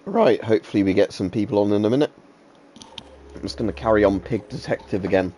Right, hopefully we get some people on in a minute. I'm just going to carry on Pig Detective again.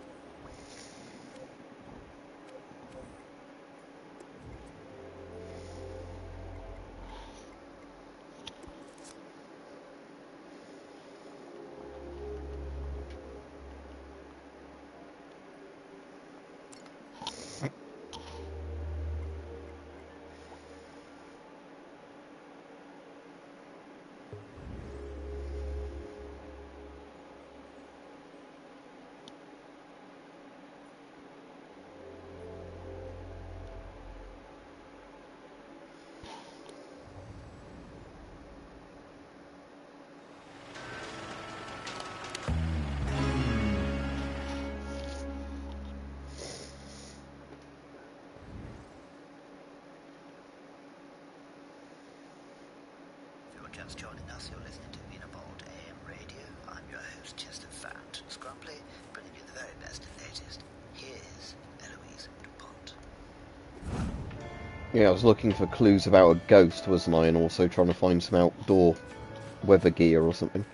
Just joining us, you're listening to Unibald AM Radio. I'm your host, Chester Fat Scrumply, bringing you the very best and latest. Here's Eloise DuPont. Yeah, I was looking for clues about a ghost, wasn't I? And also trying to find some outdoor weather gear or something.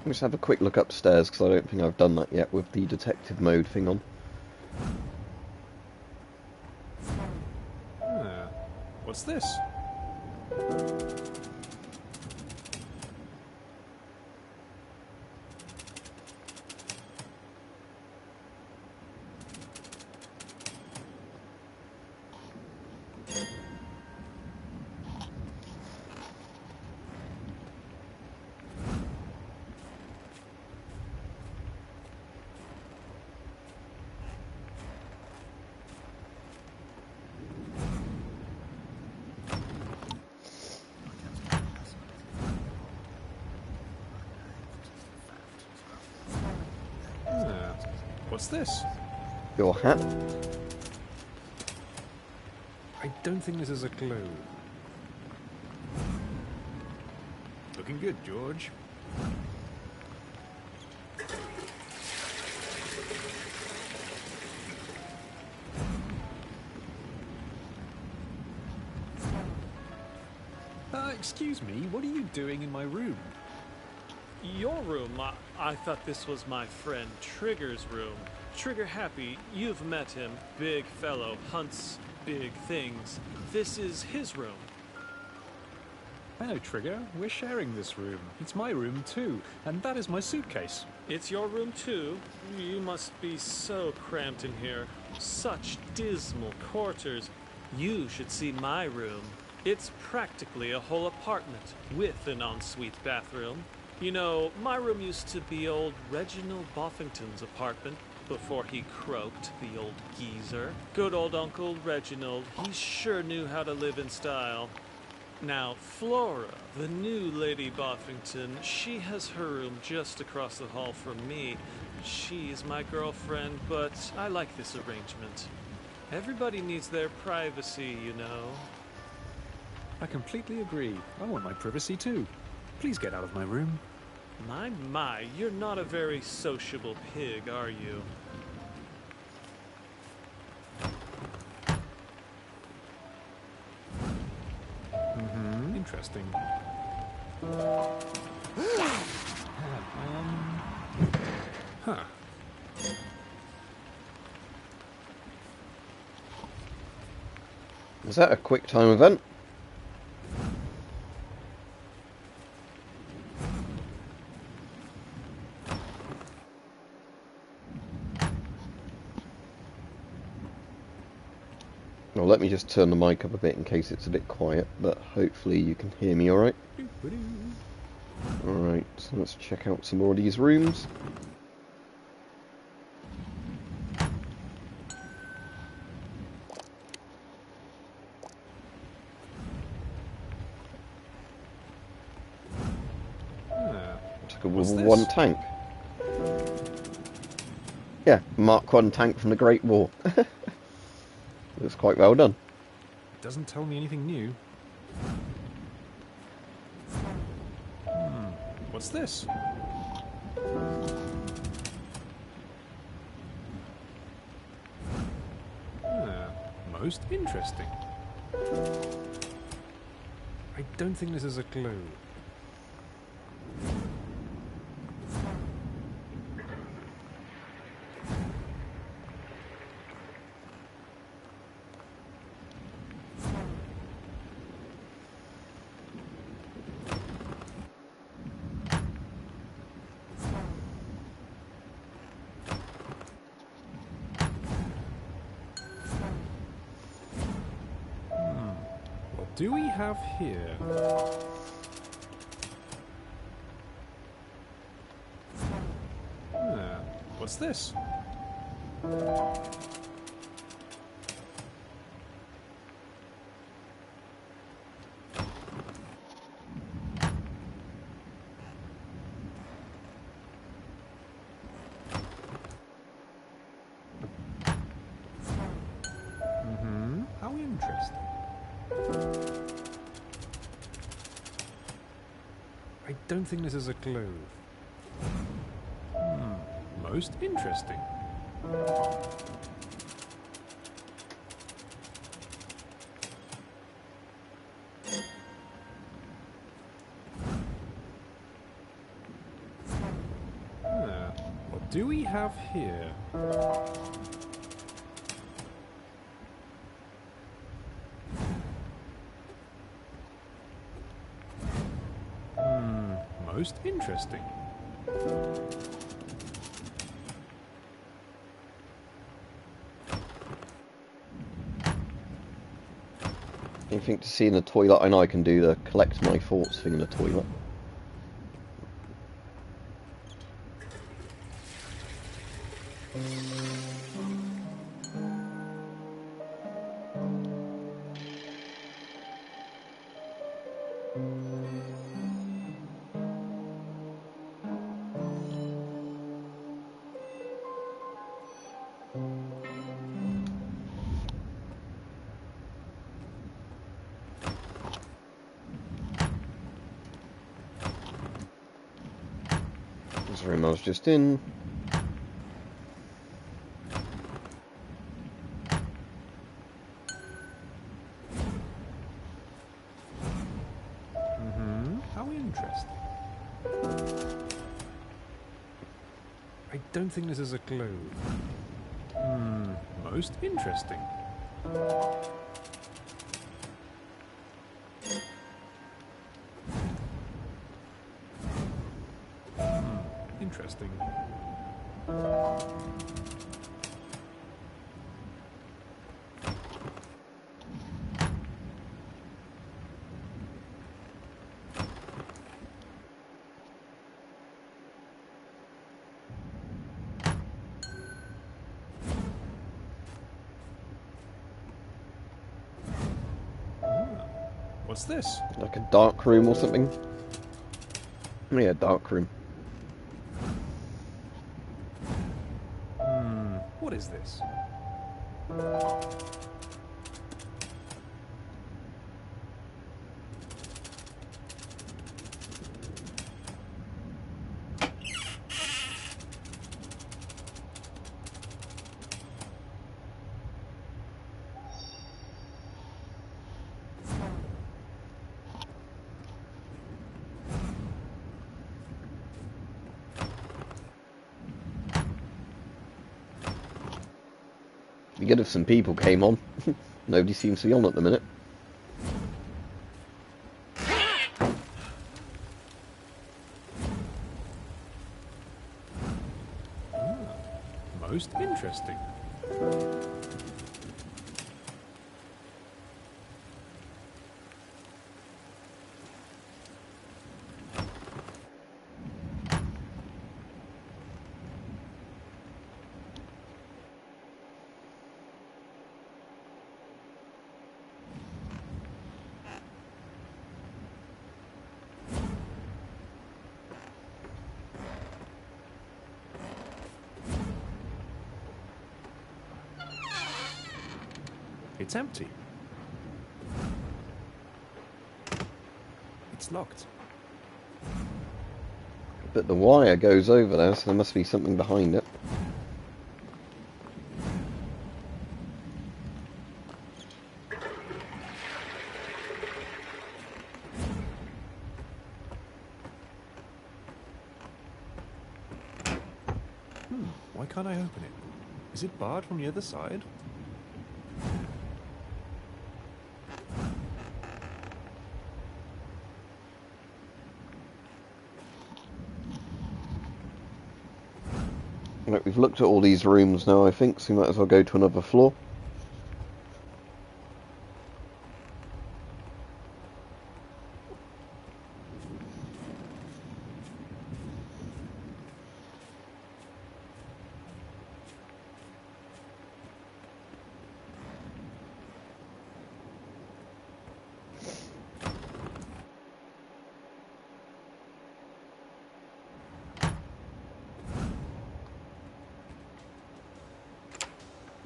Let's have a quick look upstairs, because I don't think I've done that yet with the detective mode thing on. What's this? What's this? Your hat? I don't think this is a clue. Looking good, George. Excuse me, what are you doing in my room? Your room? I thought this was my friend Trigger's room. Trigger Happy, you've met him. Big fellow, hunts big things. This is his room. Hello, Trigger. We're sharing this room. It's my room too, and that is my suitcase. It's your room too? You must be so cramped in here. Such dismal quarters. You should see my room. It's practically a whole apartment with an ensuite bathroom. You know, my room used to be old Reginald Boffington's apartment before he croaked, the old geezer. Good old Uncle Reginald, he sure knew how to live in style. Now, Flora, the new Lady Boffington, she has her room just across the hall from me. She's my girlfriend, but I like this arrangement. Everybody needs their privacy, you know. I completely agree. I want my privacy too. Please get out of my room. My, you're not a very sociable pig, are you? Interesting. Huh. Was that a quick time event? Well, let me just turn the mic up a bit in case it's a bit quiet, but hopefully you can hear me alright. Alright, so let's check out some more of these rooms. It's like a What's World War this? I tank. Yeah, Mark I tank from the Great War. Looks quite well done. Doesn't tell me anything new. What's this? Most interesting. I don't think this is a clue. What do we have here? What's this? How interesting. I don't think this is a clue. Most interesting. What do we have here? Most interesting. Anything to see in the toilet? I know I can do the collect my thoughts thing in the toilet. This room I was just in. How interesting. I don't think this is a clue. Most interesting. Interesting. What's this? Like a dark room or something? Yeah, dark room. What is this? Be good if some people came on. Nobody seems to be on at the minute. Most interesting. It's empty. It's locked. But the wire goes over there, so there must be something behind it. Why can't I open it? Is it barred from the other side? Right, we've looked at all these rooms now, I think, so we might as well go to another floor.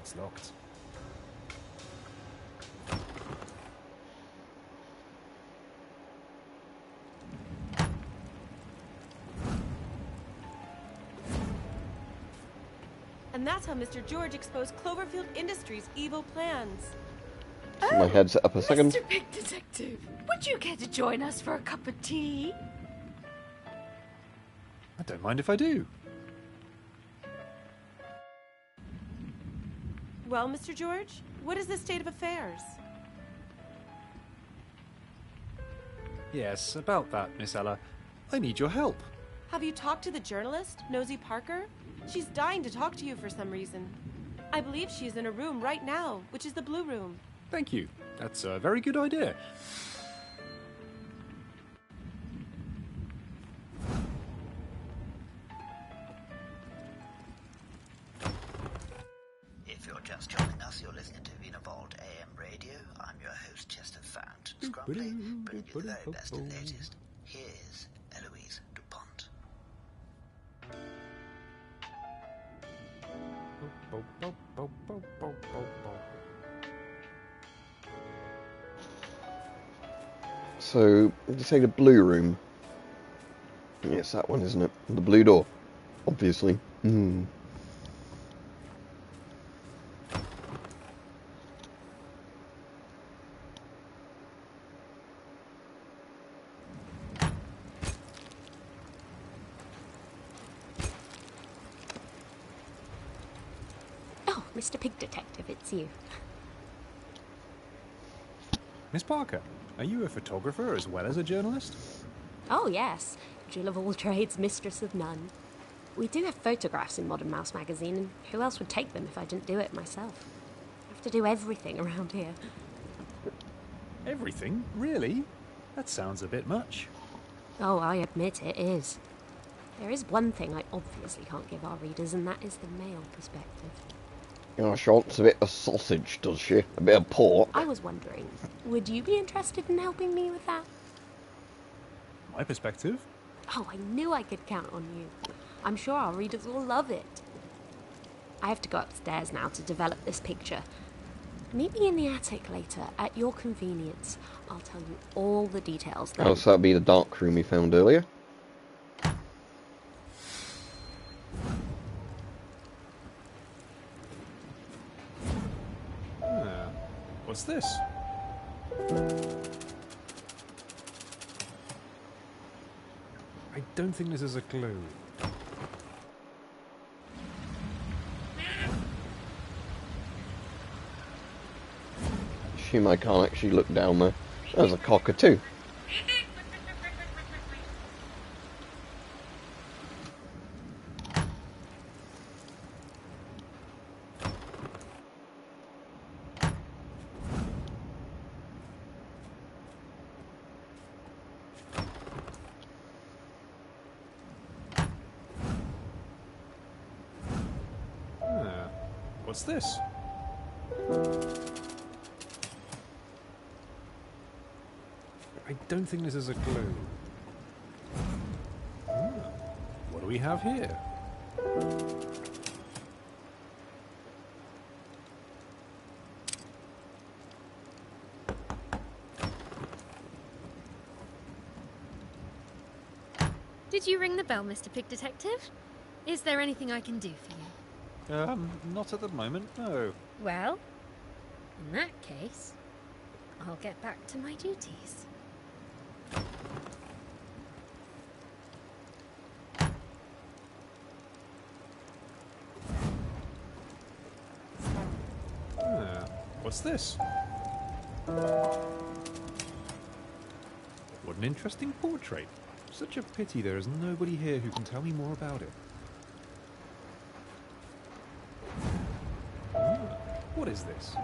It's locked. And that's how Mr. George exposed Cloverfield Industries' evil plans. Keep my headset up a second. Mr. Big Detective, would you care to join us for a cup of tea? I don't mind if I do. Well, Mr. George, what is the state of affairs? Yes, about that, Miss Ella. I need your help. Have you talked to the journalist, Nosy Parker? She's dying to talk to you for some reason. I believe she is in a room right now, which is the blue room. Thank you. That's a very good idea. If you're just joining us, you're listening to Vina Vault AM Radio. I'm your host, Chester Fant, Scrumply, bringing you the very best and latest. Here's Eloise DuPont. So, did you say the blue room? Yes, that one, isn't it? The blue door, obviously. Oh, Mr. Pig Detective, it's you. Miss Parker, are you a photographer as well as a journalist? Oh, yes. Jill of all trades, mistress of none. We do have photographs in Modern Mouse magazine, and who else would take them if I didn't do it myself? I have to do everything around here. Everything? Really? That sounds a bit much. Oh, I admit it is. There is one thing I obviously can't give our readers, and that is the male perspective. Oh, she wants a bit of sausage, does she? A bit of pork. I was wondering, would you be interested in helping me with that? My perspective? Oh, I knew I could count on you. I'm sure our readers will love it. I have to go upstairs now to develop this picture. Meet me in the attic later, at your convenience. I'll tell you all the details then. Oh, so that'd be the dark room we found earlier. What's this? I don't think this is a clue. Assume I can't actually look down there. There's a cockatoo. What's this? I don't think this is a clue. What do we have here? Did you ring the bell, Mr. Pig Detective? Is there anything I can do for you? Not at the moment, no. Well, in that case, I'll get back to my duties. What's this? What an interesting portrait. Such a pity there is nobody here who can tell me more about it. What is this?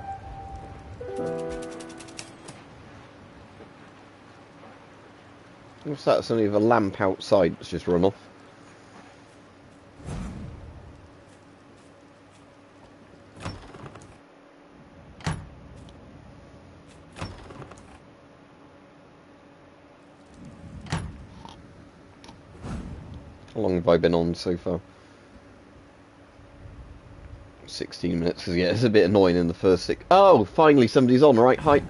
What's that? It's only the lamp outside that's just run off. How long have I been on so far? 16 minutes, because yeah, it's a bit annoying in the first six. Oh, finally somebody's on, right? Hi.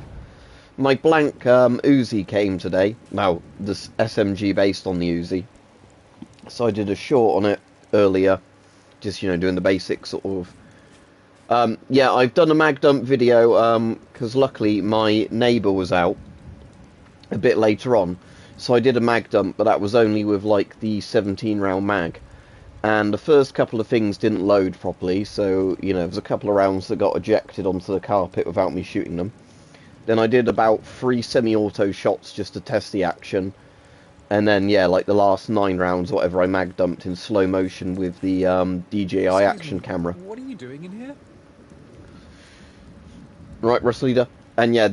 My blank Uzi came today. Well, this SMG based on the Uzi. So I did a short on it earlier. Just, you know, doing the basics sort of. Yeah, I've done a mag dump video, because luckily my neighbour was out a bit later on. So I did a mag dump, but that was only with, like, the 17 round mag. And the first couple of things didn't load properly, so, you know, there was a couple of rounds that got ejected onto the carpet without me shooting them. Then I did about 3 semi-auto shots just to test the action. And then, yeah, like the last 9 rounds, whatever, I mag dumped in slow motion with the DJI action camera. What are you doing in here? Right, Russ Leader? And yeah,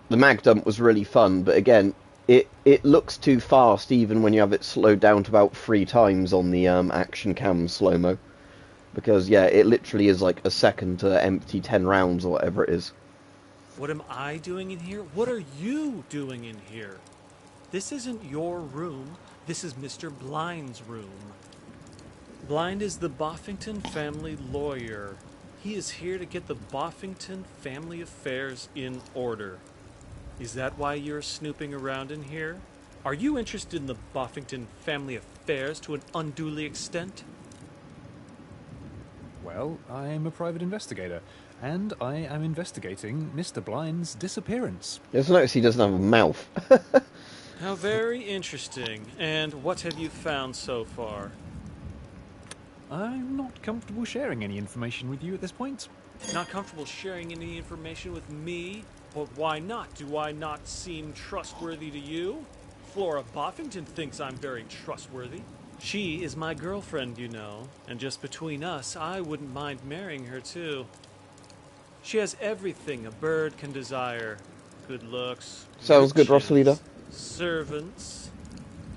the mag dump was really fun, but again, it looks too fast even when you have it slowed down to about 3 times on the action cam slow-mo. Because, yeah, it literally is like a second to empty 10 rounds or whatever it is. What am I doing in here? What are you doing in here? This isn't your room. This is Mr. Blind's room. Blind is the Boffington family lawyer. He is here to get the Boffington family affairs in order. Is that why you're snooping around in here? Are you interested in the Boffington family affairs to an unduly extent? Well, I'm a private investigator, and I am investigating Mr. Blind's disappearance. Just notice he doesn't have a mouth. How very interesting. And what have you found so far? I'm not comfortable sharing any information with you at this point. Not comfortable sharing any information with me? But why not? Do I not seem trustworthy to you? Flora Boffington thinks I'm very trustworthy. She is my girlfriend, you know, and just between us, I wouldn't mind marrying her, too. She has everything a bird can desire. Good looks. Sounds good, riches, Rosalita. Servants.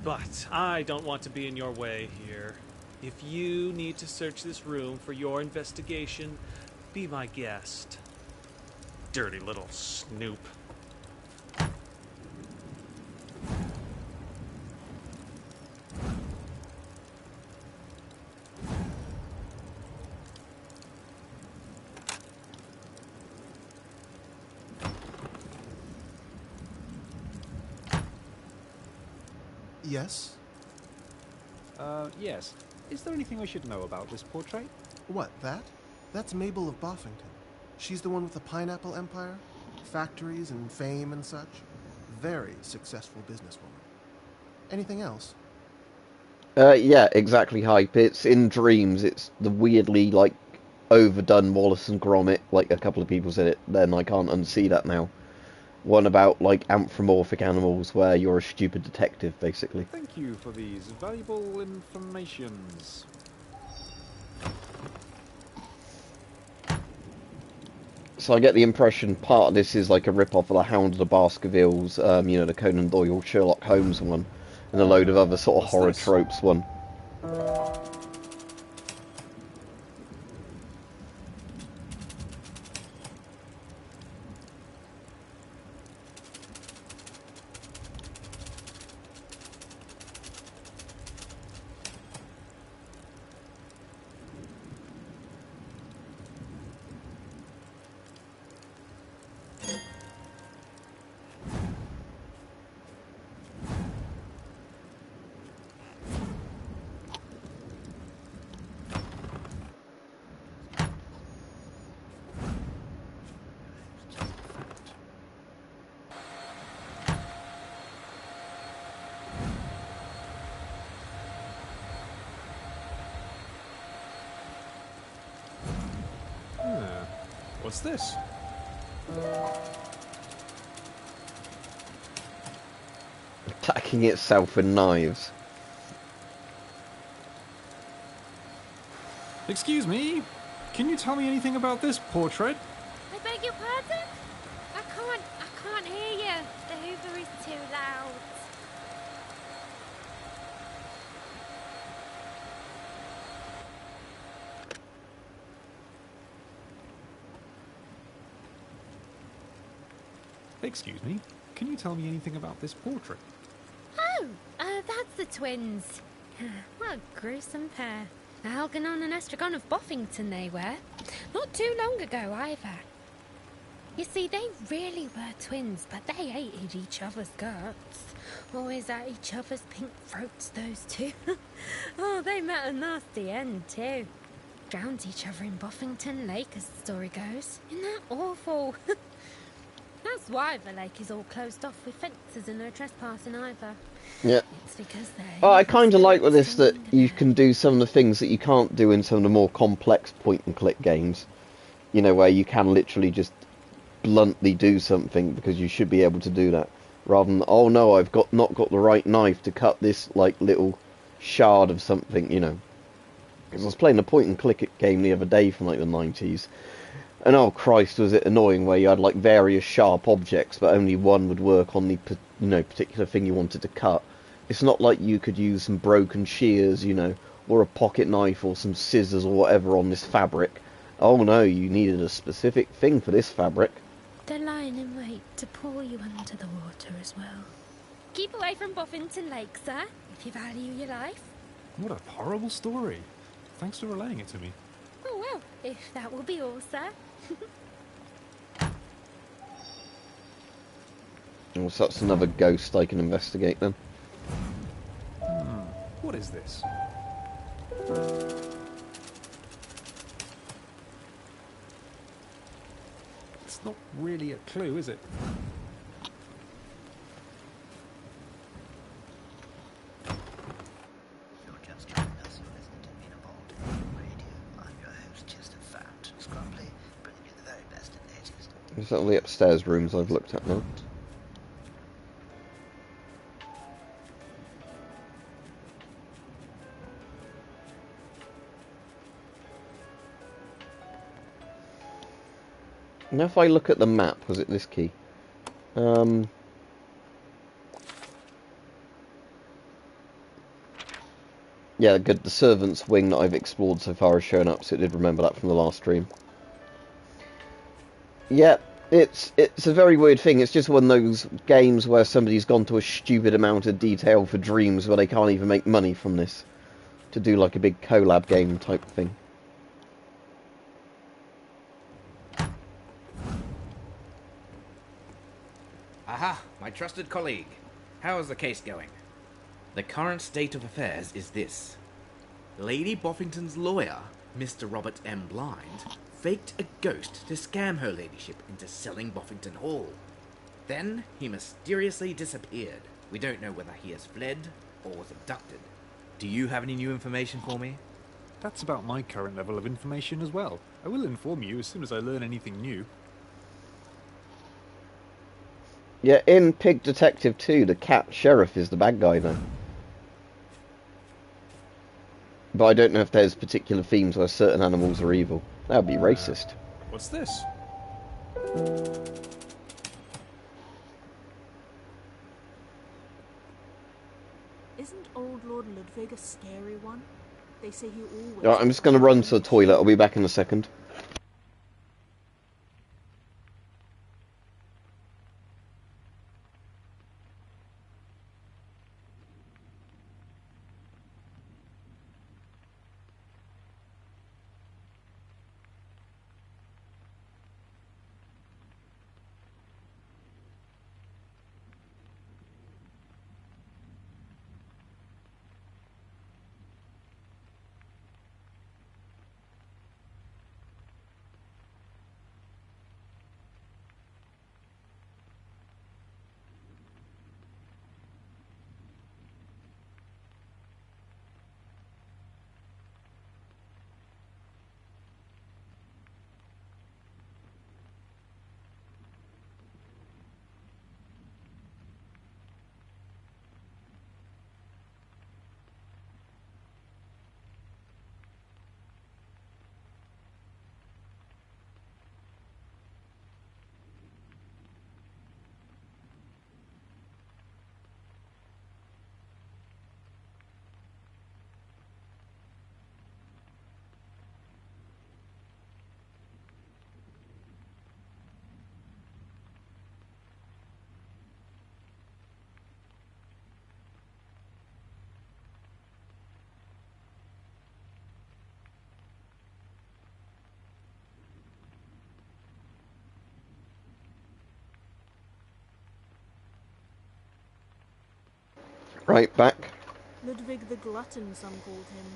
But I don't want to be in your way here. If you need to search this room for your investigation, be my guest. Dirty little snoop. Yes? Yes. Is there anything I should know about this portrait? What, that? That's Mabel of Boffington. She's the one with the pineapple empire, factories and fame and such. Very successful businesswoman. Anything else? Yeah, exactly, Hype. It's in Dreams. It's the weirdly, like, overdone Wallace and Gromit. Like, a couple of people said it then. I can't unsee that now. One about, like, anthropomorphic animals where you're a stupid detective, basically. Thank you for these valuable informations. So I get the impression part of this is like a rip-off of the Hound of the Baskervilles, you know, the Conan Doyle Sherlock Holmes one, and a load of other sort of horror tropes one. What's this? Attacking itself with knives. Excuse me? Can you tell me anything about this portrait? I beg your pardon? I can't hear you. The Hoover is too loud. Excuse me? Can you tell me anything about this portrait? Oh, that's the twins. What a gruesome pair. Algernon and Estragon of Boffington they were. Not too long ago either. You see, they really were twins, but they hated each other's guts. Always at each other's pink throats, those two. Oh, they met a nasty end too. Drowned each other in Boffington Lake, as the story goes. Isn't that awful? That's why the lake is all closed off with fences and no trespassing either. Yeah. It's because they... Oh, I kind of like with this that you can do some of the things that you can't do in some of the more complex point-and-click games. You know, where you can literally just bluntly do something because you should be able to do that. Rather than, oh no, I've not got the right knife to cut this, like, little shard of something, you know. Because I was playing a point-and-click game the other day from, like, the 90s. And oh Christ, was it annoying where you had like various sharp objects, but only one would work on the particular thing you wanted to cut. It's not like you could use some broken shears, you know, or a pocket knife or some scissors or whatever on this fabric. Oh no, you needed a specific thing for this fabric. They're lying in wait to pull you under the water as well. Keep away from Boffington Lake, sir, if you value your life. What a horrible story. Thanks for relaying it to me. Oh well, if that will be all, sir. Oh, so that's another ghost I can investigate then. What is this? It's not really a clue, is it? If you're just joining us, you're listening to Menabold AM Radio. I'm your host, Chester Fat Scrumply, bringing you the very best and latest. Is that all the upstairs rooms I've looked at now? Now if I look at the map, was it this key? Yeah, good. The servant's wing that I've explored so far has shown up, so it did remember that from the last stream. Yeah, it's a very weird thing. It's just one of those games where somebody's gone to a stupid amount of detail for dreams where they can't even make money from this. To do like a big collab game type thing. Aha, my trusted colleague. How is the case going? The current state of affairs is this. Lady Boffington's lawyer, Mr. Robert M. Blind, faked a ghost to scam her ladyship into selling Boffington Hall. Then he mysteriously disappeared. We don't know whether he has fled or was abducted. Do you have any new information for me? That's about my current level of information as well. I will inform you as soon as I learn anything new. Yeah, in Pig Detective 2, the cat sheriff is the bad guy though. But I don't know if there's particular themes where certain animals are evil. That would be racist. What's this? Isn't old Lord Ludwig a scary one? They say he always... Alright, I'm just going to run to the toilet. I'll be back in a second. Right, back. Ludwig the Glutton, some called him.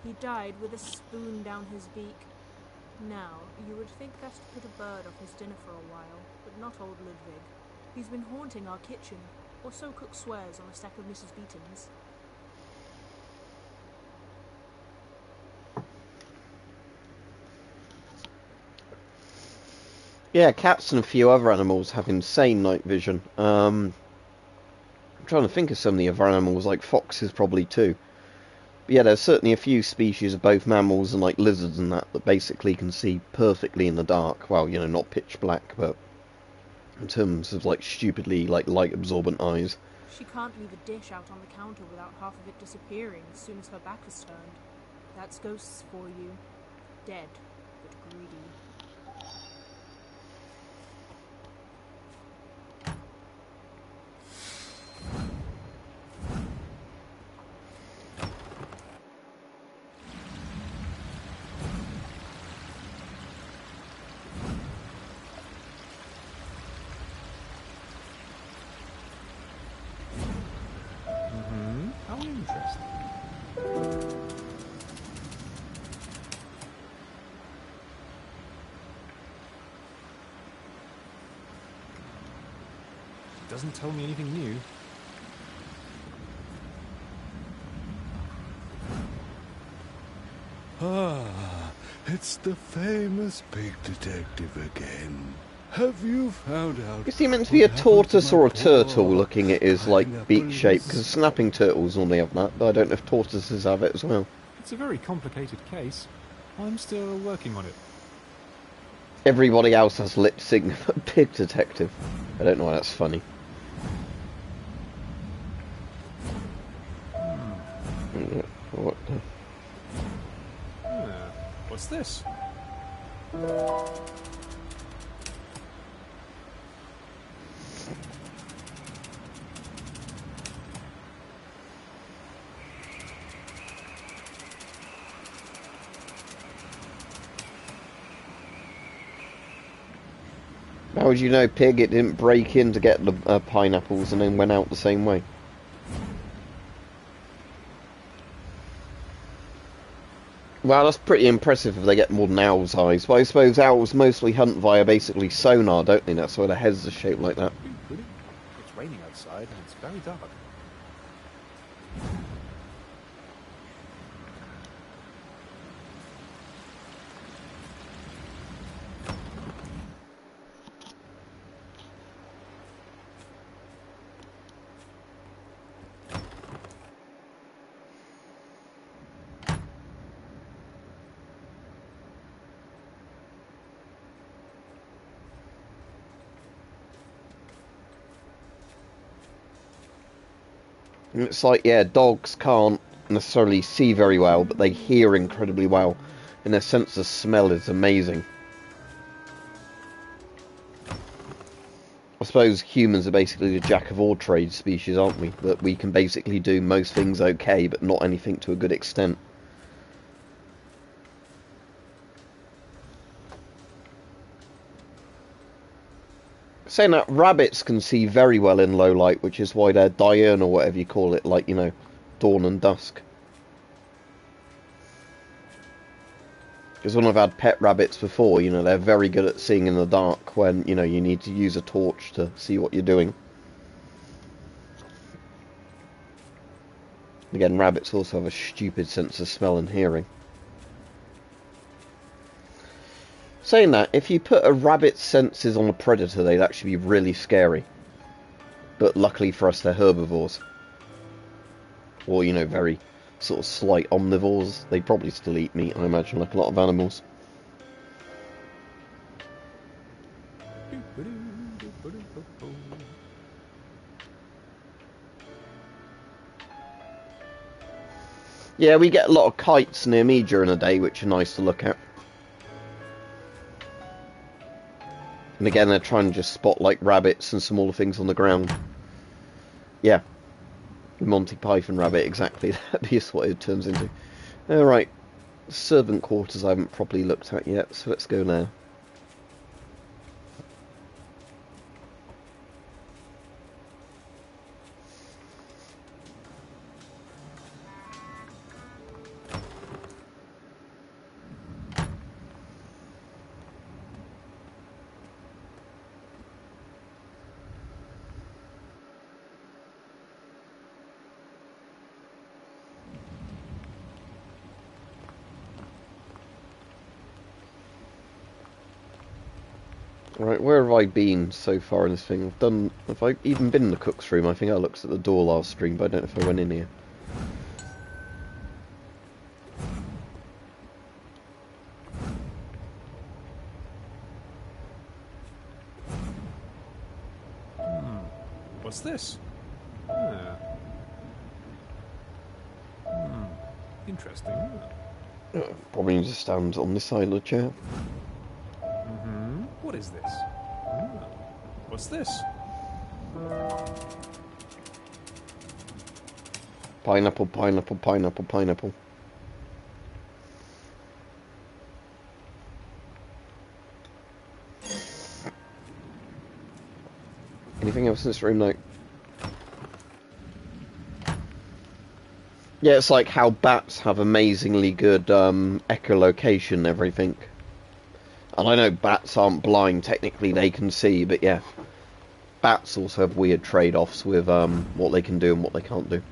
He died with a spoon down his beak. Now, you would think that to put a bird off his dinner for a while, but not old Ludwig. He's been haunting our kitchen, or so cook swears on a stack of Mrs. Beaton's. Yeah, cats and a few other animals have insane night vision. I'm trying to think of some of the other animals, like foxes probably too. But yeah, there's certainly a few species of both mammals and like lizards and that basically can see perfectly in the dark. Well, you know, not pitch black, but in terms of like stupidly like light absorbent eyes. She can't leave a dish out on the counter without half of it disappearing as soon as her back is turned. That's ghosts for you. Dead, but greedy. How interesting. Doesn't tell me anything new. Ah, it's the famous big detective again. Have you found out? Is he meant to be a tortoise or a turtle looking at his like beak shape? Because snapping turtles normally have that, but I don't know if tortoises have it as well. It's a very complicated case. I'm still working on it. Everybody else has lip sync for big detective. I don't know why that's funny. Yeah, what the... What's this? How would you know, Pig? It didn't break in to get the pineapples and then went out the same way. Well, that's pretty impressive if they get more than owl's eyes. But I suppose owls mostly hunt via basically sonar, don't they? That's why their heads are shaped like that. It's raining outside and it's very dark. And it's like, yeah, dogs can't necessarily see very well, but they hear incredibly well. And their sense of smell is amazing. I suppose humans are basically the jack of all trades species, aren't we? That we can basically do most things okay, but not anything to a good extent. Saying that, rabbits can see very well in low light, which is why they're diurnal, whatever you call it, like, you know, dawn and dusk. Because when I've had pet rabbits before, you know, they're very good at seeing in the dark when, you know, you need to use a torch to see what you're doing. Again, rabbits also have a stupid sense of smell and hearing. Saying that, if you put a rabbit's senses on a predator, they'd actually be really scary. But luckily for us, they're herbivores. Or, you know, very sort of slight omnivores. They'd probably still eat meat, I imagine, like a lot of animals. Yeah, we get a lot of kites near me during the day, which are nice to look at. And again, they're trying to just spot, like, rabbits and smaller things on the ground. Yeah. Monty Python rabbit, exactly. That is what it turns into. Alright. Servant quarters I haven't properly looked at yet, so let's go now. Right, where have I been so far in this thing? Have I even been in the cook's room? I think I looked at the door last stream, but I don't know if I went in here. What's this? Ah. Interesting. Probably need to stand on this side of the chair. What is this? What's this? Pineapple, pineapple, pineapple, pineapple. Anything else in this room? No. Yeah, it's like how bats have amazingly good echolocation and everything. And I know bats aren't blind, technically they can see, but yeah. Bats also have weird trade-offs with what they can do and what they can't do.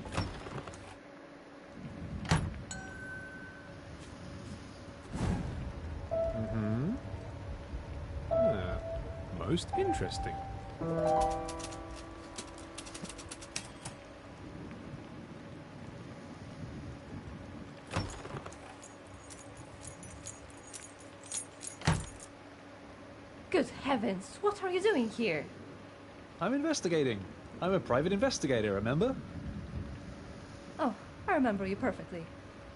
Most interesting. Good heavens, what are you doing here? I'm investigating. I'm a private investigator, remember? Oh, I remember you perfectly.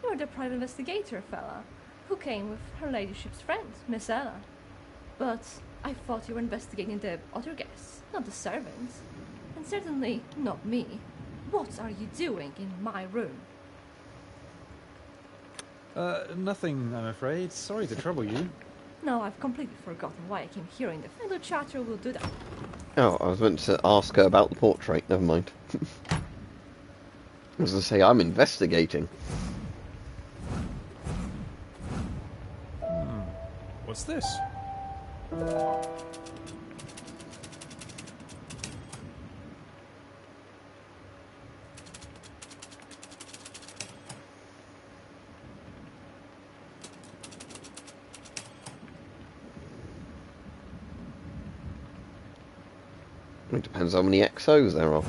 You're the private investigator fella who came with her ladyship's friend, Miss Ella. But I thought you were investigating the other guests, not the servants. And certainly not me. What are you doing in my room? Nothing, I'm afraid. Sorry to trouble you. No, I've completely forgotten why I came here in the fellow chatter will do that. Oh, I was meant to ask her about the portrait, never mind. I was going to say, I'm investigating. What's this? It depends how many XOs there are.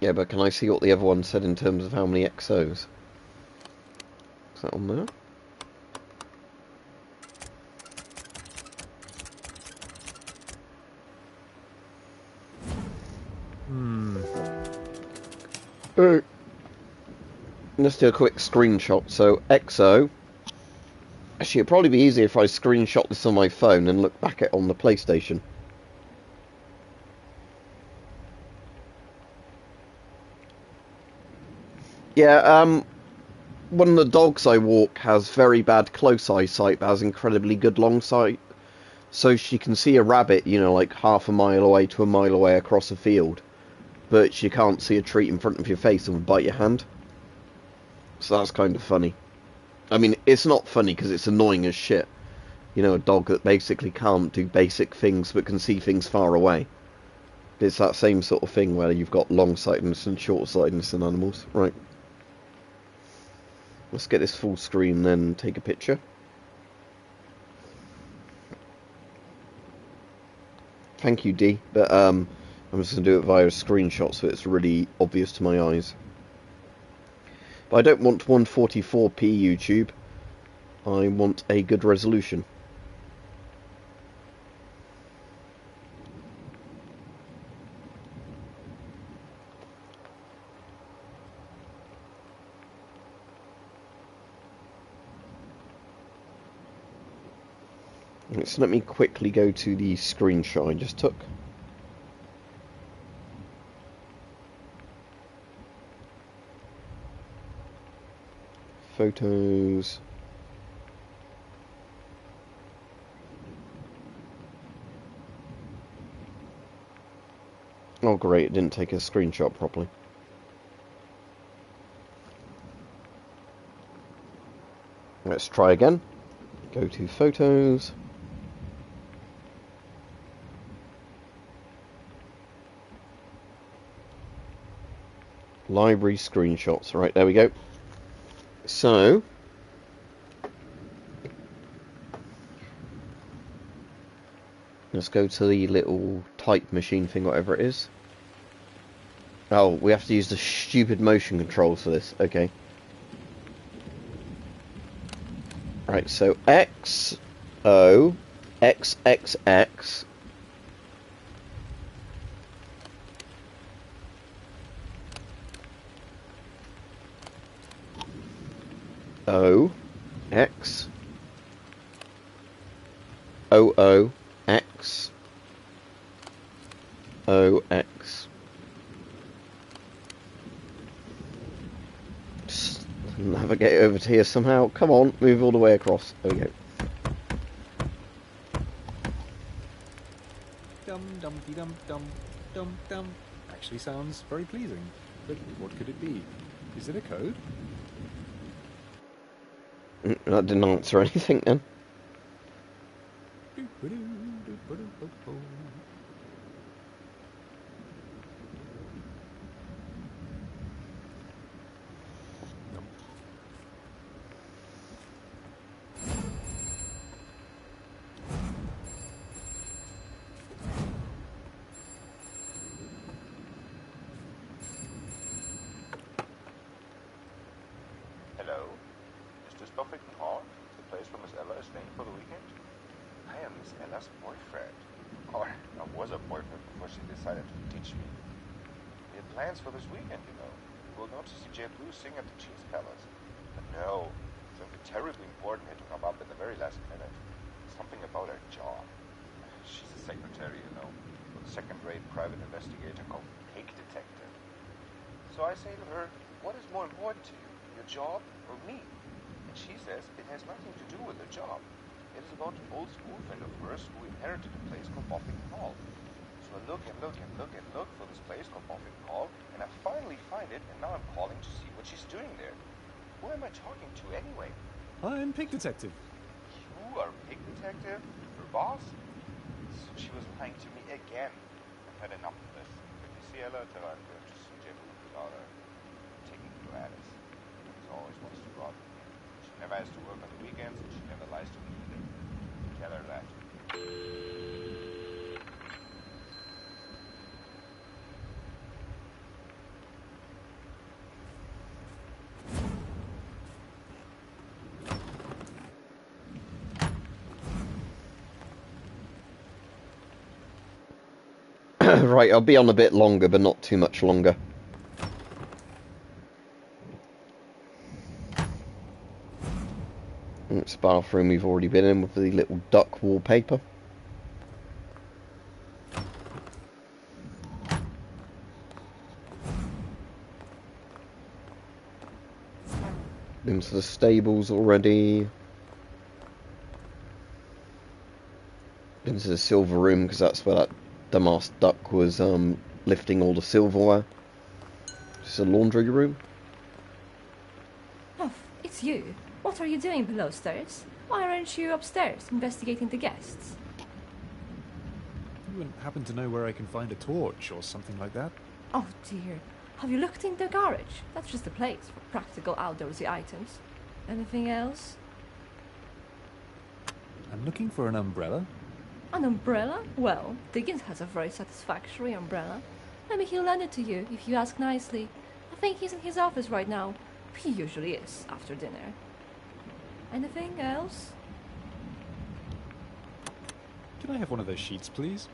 Yeah, but can I see what the other one said in terms of how many XOs? Is that on there? Let's do a quick screenshot. So, XO. Actually, it'd probably be easier if I screenshot this on my phone and look back at it on the PlayStation. Yeah, one of the dogs I walk has very bad close eyesight, but has incredibly good long sight. So she can see a rabbit, you know, like half a mile away to a mile away across a field. But she can't see a treat in front of your face and will bite your hand. So that's kind of funny. I mean, it's not funny because it's annoying as shit. You know, a dog that basically can't do basic things but can see things far away. It's that same sort of thing where you've got long-sightedness and short-sightedness in animals. Right. Let's get this full screen then take a picture. Thank you, D. But I'm just going to do it via a screenshot so it's really obvious to my eyes. But I don't want 144p YouTube. I want a good resolution. So let me quickly go to the screenshot I just took. Photos. Oh great, it didn't take a screenshot properly. Let's try again. Go to photos. Library screenshots. Right, there we go. So, Let's go to the little type machine thing, whatever it is. Oh, we have to use the stupid motion controls for this. Okay. Right, so X, O, X, X, X. O, X, O, O, X, O, X. Just navigate over to here somehow. Come on, move all the way across. There we go. Dum dum dee dum dum dum dum. Actually sounds very pleasing. But what could it be? Is it a code? That didn't answer anything then. Hello? Is this Buffington Hall? The place where Miss Ella is staying for the weekend? I am Miss Ella's boyfriend. Or I was a boyfriend before she decided to ditch me. We had plans for this weekend, you know. We'll go to see Jet Blue sing at the Cheese Palace. But no, something terribly important had to come up at the very last minute. Something about her job. She's a secretary, you know, with a second-rate private investigator called Cake Detective. So I say to her, what is more important to you, your job or me? And she says it has nothing to do with her job. It is about an old school friend of hers who inherited a place called Buffington Hall. So I look and look and look and look for this place called Buffington Hall, and I finally find it, and now I'm calling to see what she's doing there. Who am I talking to anyway? I'm Pig Detective. You are Pig Detective? Her boss? So she was lying to me again. I've had enough of this. If you see Ella, tell her I'm going to see Jet without her. I'm taking her to Alice. She always wants to go out with me. She never has to work on the weekends, and she never lies to me either. Tell her that. Right, I'll be on a bit longer, but not too much longer. It's the bathroom we've already been in with the little duck wallpaper. Into the stables already. Into the silver room, because that's where that dumbass duck was lifting all the silverware. It's a laundry room. Oh, it's you. What are you doing below stairs? Why aren't you upstairs investigating the guests? You wouldn't happen to know where I can find a torch or something like that? Oh dear. Have you looked in the garage? That's just a place for practical outdoorsy items. Anything else? I'm looking for an umbrella. An umbrella? Well, Diggins has a very satisfactory umbrella. Maybe he'll lend it to you if you ask nicely. I think he's in his office right now. He usually is after dinner. Anything else? Can I have one of those sheets, please?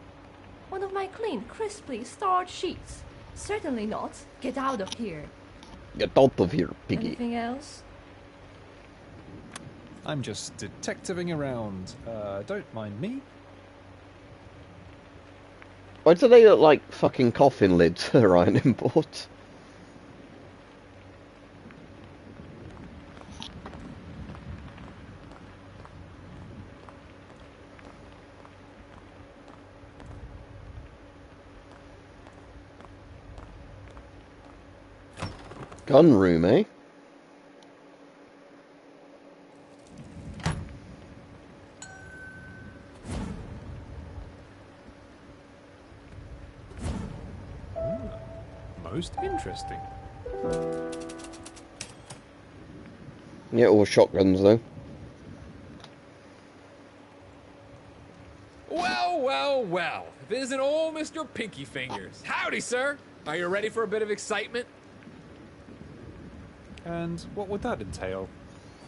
One of my clean, crisply starred sheets. Certainly not. Get out of here. Get out of here, piggy. Anything else? I'm just detectiving around. Don't mind me. Why do they look like fucking coffin lids for Ryan Import? Gun room, eh? Most interesting. Yeah, all shotguns though. Well, well, this is old Mr. Pinky Fingers. Howdy, sir. Are you ready for a bit of excitement? And what would that entail?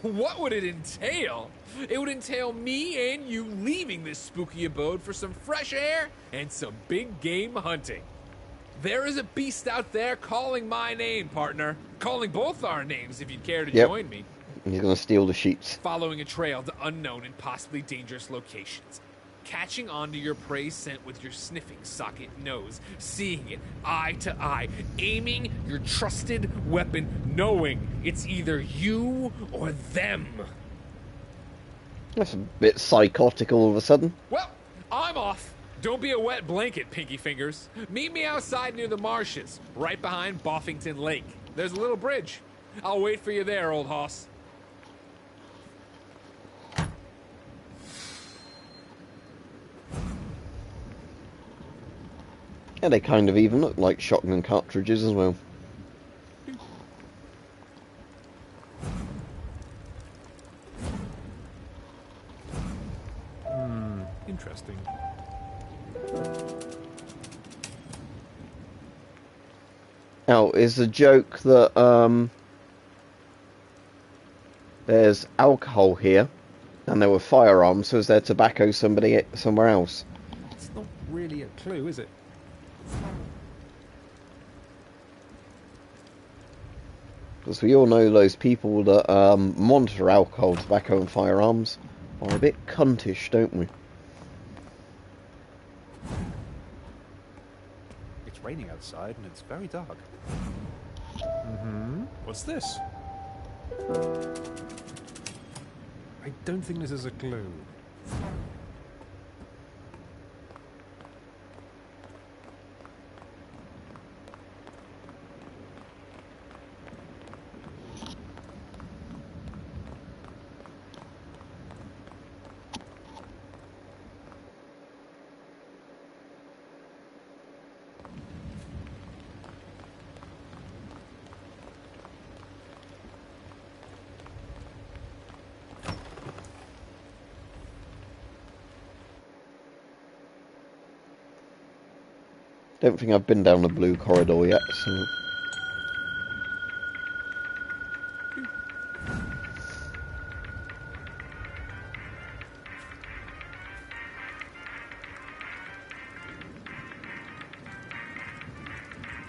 What would it entail? It would entail me and you leaving this spooky abode for some fresh air and some big game hunting. There is a beast out there calling my name, partner. Calling both our names if you'd care to join me. He's going to steal the sheets. Following a trail to unknown and possibly dangerous locations. Catching onto your prey's scent with your sniffing socket nose. Seeing it eye to eye. Aiming your trusted weapon, knowing it's either you or them. That's a bit psychotic all of a sudden. Well, I'm off. Don't be a wet blanket, Pinky Fingers. Meet me outside near the marshes, right behind Boffington Lake. There's a little bridge. I'll wait for you there, old hoss. Yeah, they kind of even look like shotgun cartridges as well. Interesting. Now, is the joke that there's alcohol here, and there were firearms, so is there tobacco somewhere else? It's not really a clue, is it? Because we all know those people that monitor alcohol, tobacco and firearms are a bit cuntish, don't we? It's raining outside and it's very dark. What's this? I don't think this is a clue. Don't think I've been down the blue corridor yet, so...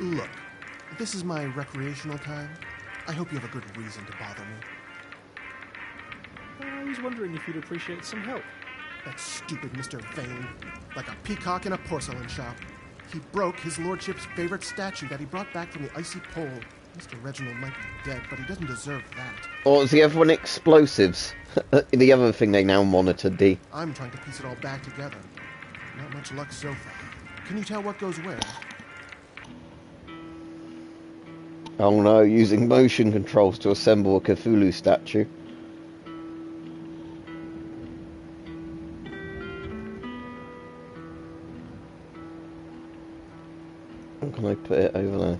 Look, this is my recreational time. I hope you have a good reason to bother me. I was wondering if you'd appreciate some help. That stupid Mr. Vane. Like a peacock in a porcelain shop. He broke his lordship's favorite statue that he brought back from the icy pole. Mr. Reginald might be dead, but he doesn't deserve that. Or is the other one explosives? The other thing they now monitor, D. I'm trying to piece it all back together. Not much luck so far. Can you tell what goes where? Oh no, using motion controls to assemble a Cthulhu statue. How can I put it over there?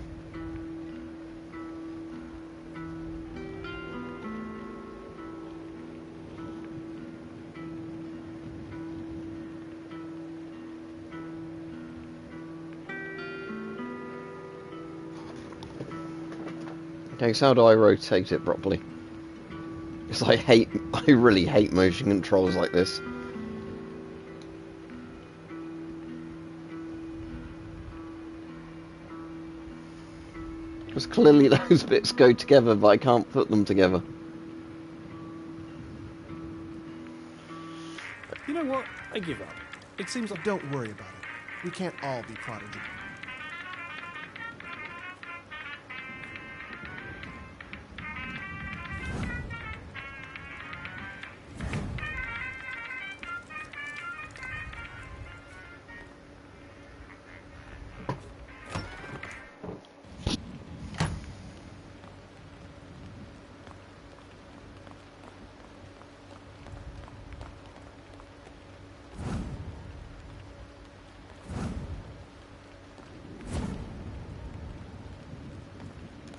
Okay, so how do I rotate it properly? Because I really hate motion controls like this. Because clearly those bits go together, but I can't put them together. You know what? I give up. It seems like... Don't worry about it. We can't all be prodigy.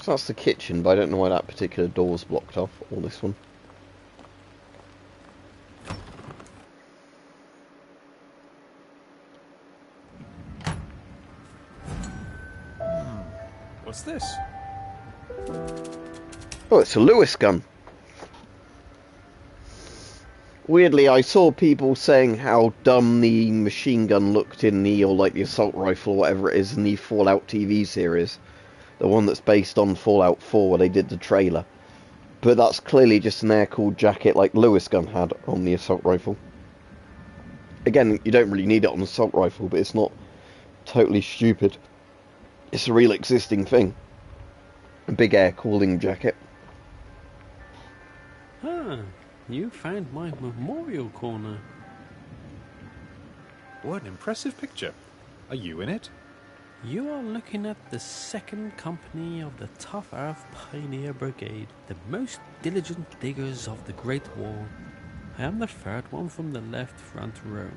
So that's the kitchen, but I don't know why that particular door's blocked off, or this one. What's this? Oh, it's a Lewis gun. Weirdly, I saw people saying how dumb the machine gun looked in the, or like the assault rifle or whatever it is in the Fallout TV series. The one that's based on Fallout 4 where they did the trailer. But that's clearly just an air-cooled jacket like Lewis gun had on the assault rifle. Again, you don't really need it on an assault rifle, but it's not totally stupid. It's a real existing thing. A big air cooling jacket. Ah, you found my memorial corner. What an impressive picture. Are you in it? You are looking at the second company of the Tough Earth Pioneer Brigade, the most diligent diggers of the Great War. I am the third one from the left front row.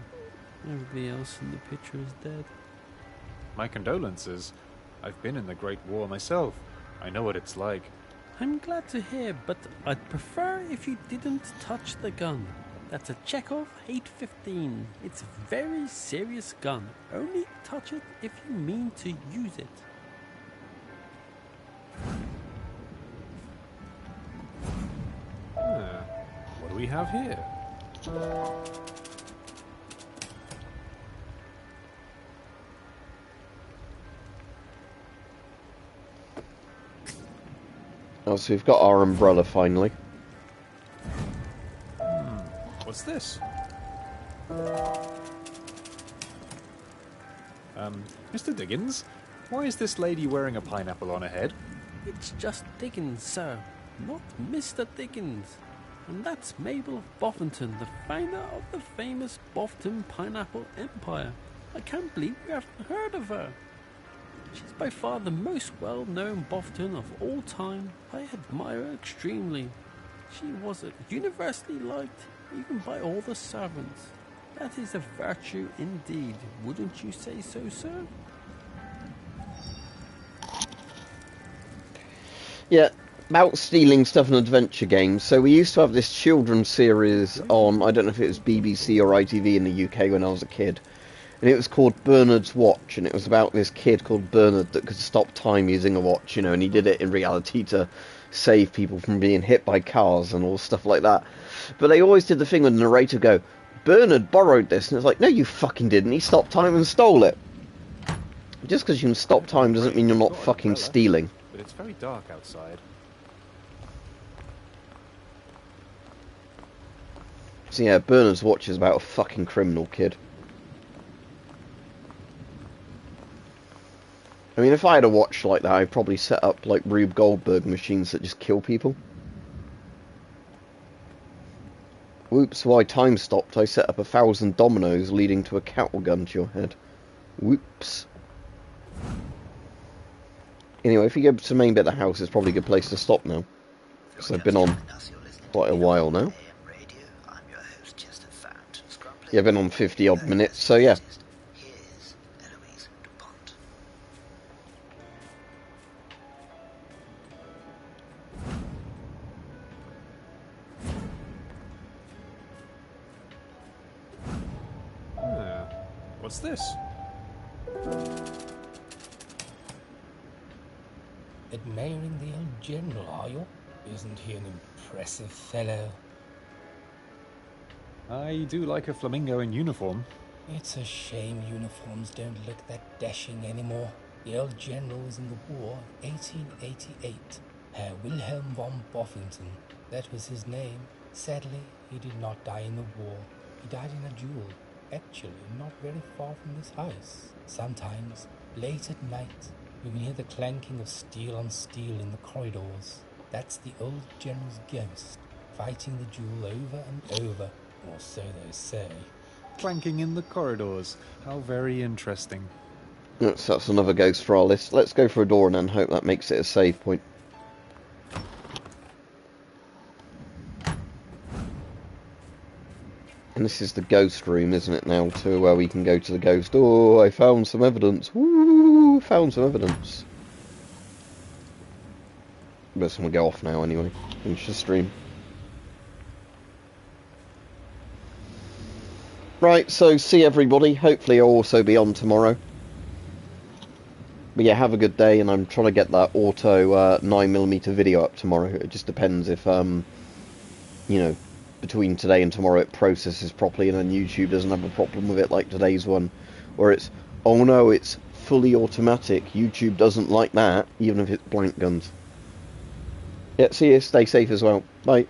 Everybody else in the picture is dead. My condolences. I've been in the Great War myself. I know what it's like. I'm glad to hear, but I'd prefer if you didn't touch the gun. That's a Chekhov 815. It's a very serious gun. Only touch it if you mean to use it. What do we have here? Oh, so we've got our umbrella finally. What's this? Mr. Diggins, why is this lady wearing a pineapple on her head? It's just Dickens, sir, not Mr. Dickens. And that's Mabel of Boffington, the founder of the famous Bofton Pineapple Empire. I can't believe you haven't heard of her. She's by far the most well-known Bofton of all time. I admire her extremely. She was universally liked, even by all the servants. That is a virtue indeed, wouldn't you say so, sir? Yeah, about stealing stuff in adventure games. So we used to have this children's series on, I don't know if it was BBC or ITV in the UK when I was a kid. And it was called Bernard's Watch, and it was about this kid called Bernard that could stop time using a watch, you know, and he did it in reality to save people from being hit by cars and all stuff like that. But they always did the thing with the narrator go, Bernard borrowed this, and it's like, no you fucking didn't, he stopped time and stole it. Just because you can stop time doesn't mean you're not fucking stealing. But it's very dark outside. So yeah, Bernard's Watch is about a fucking criminal kid. I mean, if I had a watch like that, I'd probably set up, like, Rube Goldberg machines that just kill people. Whoops, why time stopped, I set up 1,000 dominoes leading to a cattle gun to your head. Whoops. Anyway, if you go to the main bit of the house, it's probably a good place to stop now. Because I've been on quite a while now. Yeah, I've been on 50 odd minutes, so yeah. What's this? Admiring the old general, are you? Isn't he an impressive fellow? I do like a flamingo in uniform. It's a shame uniforms don't look that dashing anymore. The old general was in the war, 1888. Herr Wilhelm von Boffington, that was his name. Sadly, he did not die in the war. He died in a duel. Actually, not very far from this house. Sometimes, late at night, you can hear the clanking of steel on steel in the corridors. That's the old general's ghost, fighting the duel over and over, or so they say. Clanking in the corridors. How very interesting. Yes, that's another ghost for our list. Let's go for a door and then hope that makes it a save point. And this is the ghost room, isn't it, now, to where we can go to the ghost. Oh, I found some evidence. Woo, found some evidence. But I'm going to go off now anyway. Finish the stream. Right, so see everybody. Hopefully I'll also be on tomorrow. But yeah, have a good day, and I'm trying to get that auto 9mm video up tomorrow. It just depends if, you know, between today and tomorrow it processes properly, and then YouTube doesn't have a problem with it like today's one, where it's, oh no, it's fully automatic. YouTube doesn't like that, even if it's blank guns. Yeah, see you, stay safe as well. Bye.